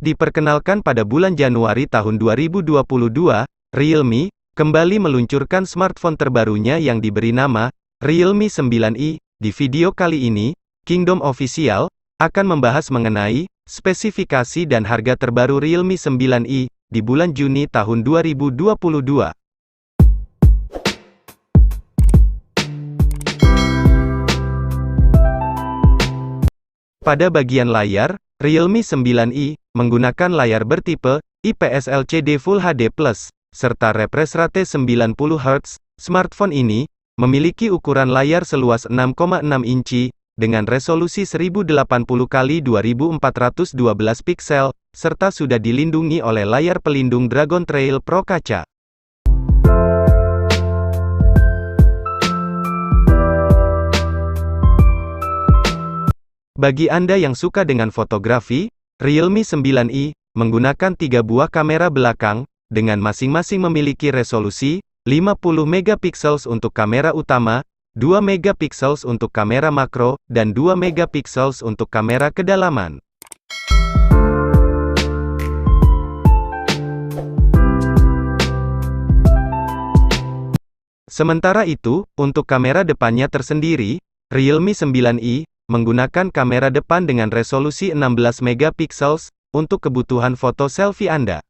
Diperkenalkan pada bulan Januari tahun 2022, Realme kembali meluncurkan smartphone terbarunya yang diberi nama Realme 9i. Di video kali ini, Kingdom Official akan membahas mengenai spesifikasi dan harga terbaru Realme 9i di bulan Juni tahun 2022. Pada bagian layar, Realme 9i menggunakan layar bertipe IPS LCD Full HD+, serta refresh rate 90 Hz. Smartphone ini memiliki ukuran layar seluas 6,6 inci, dengan resolusi 1080x2412 piksel, serta sudah dilindungi oleh layar pelindung Dragon Trail Pro kaca. Bagi Anda yang suka dengan fotografi, Realme 9i menggunakan 3 buah kamera belakang, dengan masing-masing memiliki resolusi 50 megapiksel untuk kamera utama, 2 megapiksel untuk kamera makro, dan 2 megapiksel untuk kamera kedalaman. Sementara itu, untuk kamera depannya tersendiri, Realme 9i menggunakan kamera depan dengan resolusi 16 megapiksel untuk kebutuhan foto selfie Anda.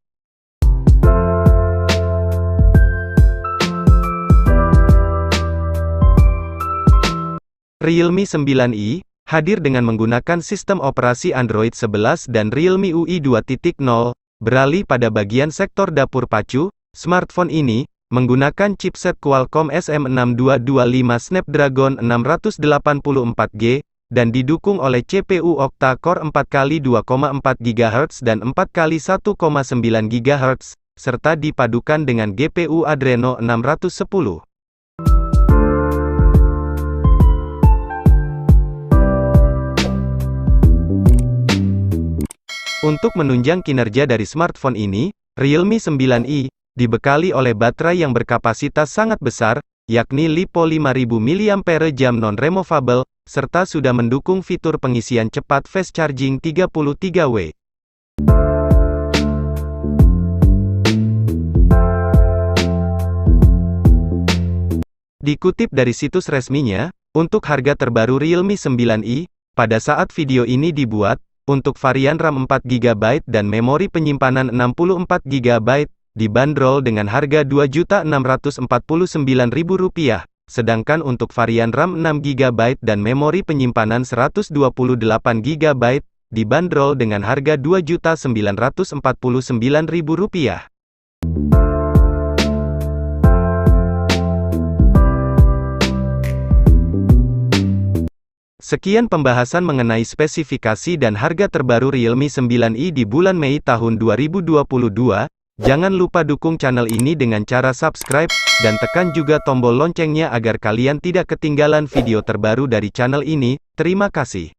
Realme 9i hadir dengan menggunakan sistem operasi Android 11 dan Realme UI 2.0. Beralih pada bagian sektor dapur pacu, smartphone ini menggunakan chipset Qualcomm SM6225 Snapdragon 684G, dan didukung oleh CPU octa-core 4x2,4 GHz dan 4x1,9 GHz, serta dipadukan dengan GPU Adreno 610. Untuk menunjang kinerja dari smartphone ini, Realme 9i dibekali oleh baterai yang berkapasitas sangat besar, yakni LiPo 5000 mAh non-removable, serta sudah mendukung fitur pengisian cepat fast charging 33W. Dikutip dari situs resminya, untuk harga terbaru Realme 9i, pada saat video ini dibuat, untuk varian RAM 4GB dan memori penyimpanan 64GB, dibanderol dengan harga Rp2.649.000, sedangkan untuk varian RAM 6GB dan memori penyimpanan 128GB, dibanderol dengan harga Rp2.949.000. Sekian pembahasan mengenai spesifikasi dan harga terbaru Realme 9i di bulan Mei tahun 2022. Jangan lupa dukung channel ini dengan cara subscribe, dan tekan juga tombol loncengnya agar kalian tidak ketinggalan video terbaru dari channel ini. Terima kasih.